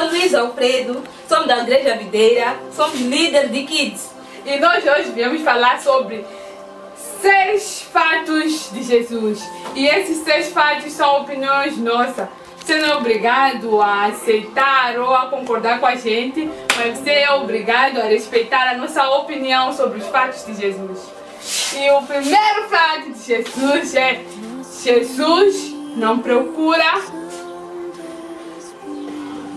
sou Luiz Alfredo, somos da Igreja Videira, somos líderes de Kids. E nós hoje viemos falar sobre 6 fatos de Jesus. E esses 6 fatos são opiniões nossas. Você não é obrigado a aceitar ou a concordar com a gente, mas você é obrigado a respeitar a nossa opinião sobre os fatos de Jesus. E o primeiro fato de Jesus é: Jesus não procura.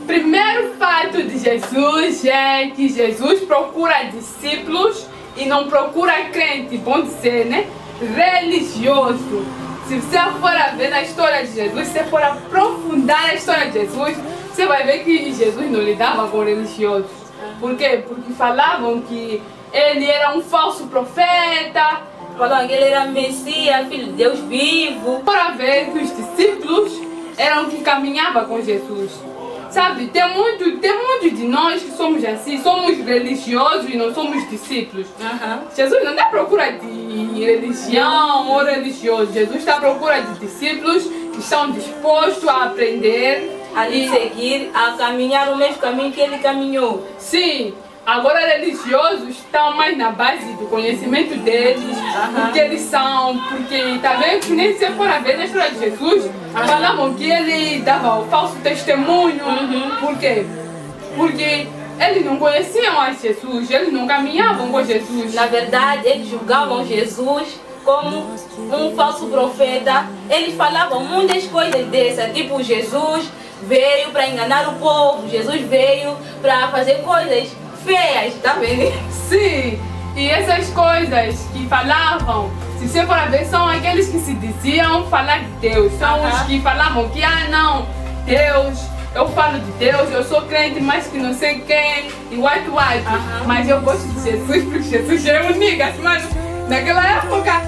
Primeiro fato de Jesus é que Jesus procura discípulos e não procura crente, bom dizer, né? Religioso. Se você for a ver na história de Jesus, se você for aprofundar a história de Jesus, você vai ver que Jesus não lidava com religiosos. Por quê? Porque falavam que ele era um falso profeta, Falavam que ele era Messias, filho de Deus vivo. para ver que os discípulos eram que caminhavam com Jesus. Sabe, tem muito de nós que somos assim, somos religiosos e não somos discípulos. Jesus não está à procura de religião ou religioso. Jesus está à procura de discípulos que estão dispostos a aprender, A lhe seguir, a caminhar o mesmo caminho que ele caminhou. Sim, agora religiosos estão mais na base do conhecimento deles, do que eles são, porque tá vendo que nem se for a ver na história de Jesus, falavam que ele dava o falso testemunho. Por quê? Porque eles não conheciam a Jesus, eles não caminhavam com Jesus. Na verdade, eles julgavam Jesus como um falso profeta. Eles falavam muitas coisas dessas, tipo Jesus veio para enganar o povo, Jesus veio para fazer coisas feias, tá vendo? Sim, e essas coisas que falavam, se você for a ver, são aqueles que se diziam falar de Deus. São os que falavam que, não, Deus, eu falo de Deus, eu sou crente, mas que não sei quem, e white. Mas eu gosto de Jesus, porque Jesus é um niggas, mano. Naquela época,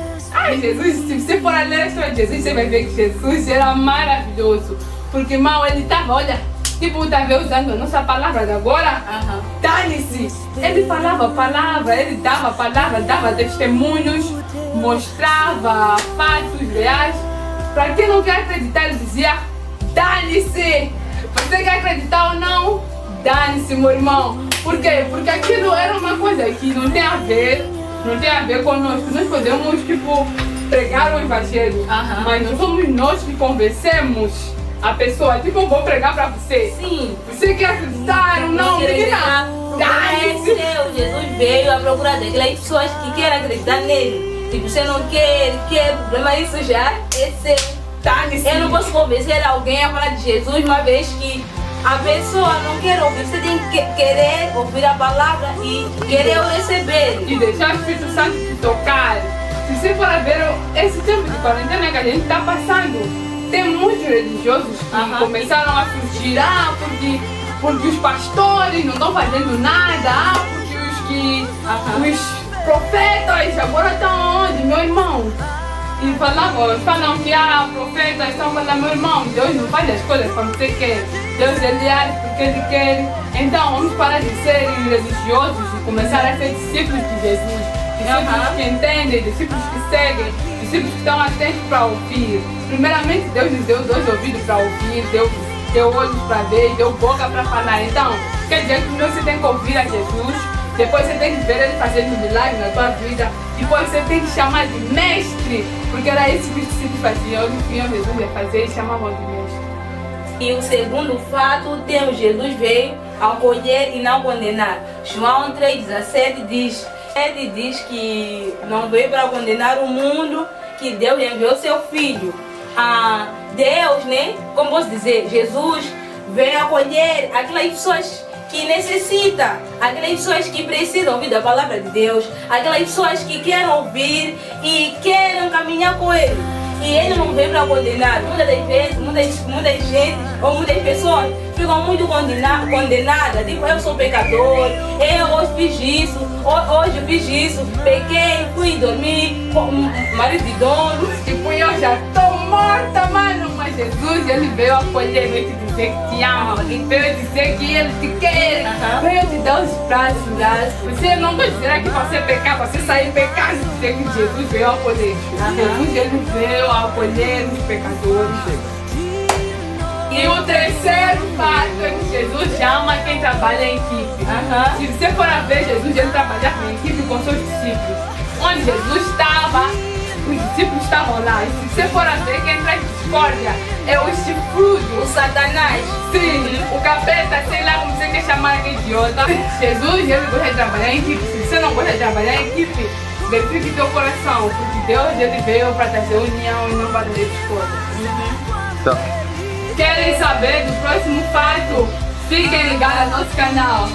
Jesus, se você for a ler a história de Jesus, você vai ver que Jesus era maravilhoso. Porque, mal, ele estava, olha, tipo, estava usando a nossa palavra de agora. Dane-se! Ele falava palavra, ele dava palavra, dava testemunhos, mostrava fatos reais. Para quem não quer acreditar, ele dizia: dane-se! Você quer acreditar ou não? Dane-se, meu irmão. Por quê? Porque aquilo era uma coisa que não tem a ver conosco. Nós podemos, tipo, pregar o evangelho, mas não somos nós que convencemos a pessoa. Tipo, eu vou pregar para você. Sim. Você quer acreditar ou não? Menina, dane-se! Jesus veio à procura daquelas pessoas que querem acreditar nele. Tipo, você não quer, problema isso já é seu. Dane-se! Eu não posso convencer alguém a falar de Jesus, uma vez que a pessoa não quer ouvir. Você tem que querer ouvir a palavra e querer receber. E deixar o Espírito Santo te tocar. Se você for a ver esse tempo de quarentena que a gente está passando, tem muitos religiosos que começaram a surgir, porque os pastores não estão fazendo nada, porque os profetas agora estão onde, meu irmão? E falam que profetas estão falando, meu irmão, Deus não faz as coisas como você quer, Deus ele age porque ele quer. Então vamos parar de ser religiosos e começar a ser discípulos de Jesus, discípulos que entendem, discípulos que seguem, discípulos que estão atentos para ouvir. Primeiramente, Deus nos deu 2 ouvidos para ouvir, deu olhos para ver, deu boca para falar. Então, quer dizer que você tem que ouvir a Jesus, depois você tem que ver ele fazendo milagre na tua vida, depois você tem que chamar de mestre, porque era isso que os discípulos faziam. Eles vinham Jesus ia fazer e chamavam de mestre. E o segundo fato, temos Jesus veio a acolher e não condenar. João 3,17 diz, ele diz que não veio para condenar o mundo, que Deus enviou seu Filho. Deus, né? Como posso dizer, Jesus veio acolher aquelas pessoas que necessitam, aquelas pessoas que precisam ouvir da palavra de Deus, aquelas pessoas que querem ouvir e querem caminhar com Ele. E Ele não veio para condenar. Muitas das vezes, muita gente ou muitas pessoas ficam muito condenadas. Tipo, eu sou pecador, eu hoje fiz isso, pequei, fui dormir com o marido de dono. Tipo, eu já estou morta, mano. Mas Jesus, ele veio acolher, veio te dizer que te ama, ele veio dizer que ele te quer, veio te dar os braços. Você não vai dizer que você pecar, você sair pecando, dizer que Jesus veio acolher. Jesus, ele veio acolher os pecadores. E o terceiro fato é que Jesus ama quem trabalha em equipe. Se você for a ver, Jesus ele trabalhava em equipe com seus discípulos. Onde Jesus estava, os discípulos estavam lá. E se você for a ver, quem traz discórdia é o chifrudo, O Satanás. sim, o capeta, sei lá como você quer chamar de idiota. Jesus ele gosta de trabalhar em equipe. Se você não gosta de trabalhar em equipe, verifique teu coração, porque Deus ele veio para trazer união e não para trazer discórdia. Então, Querem saber do próximo fato? Fiquem ligados no nosso canal.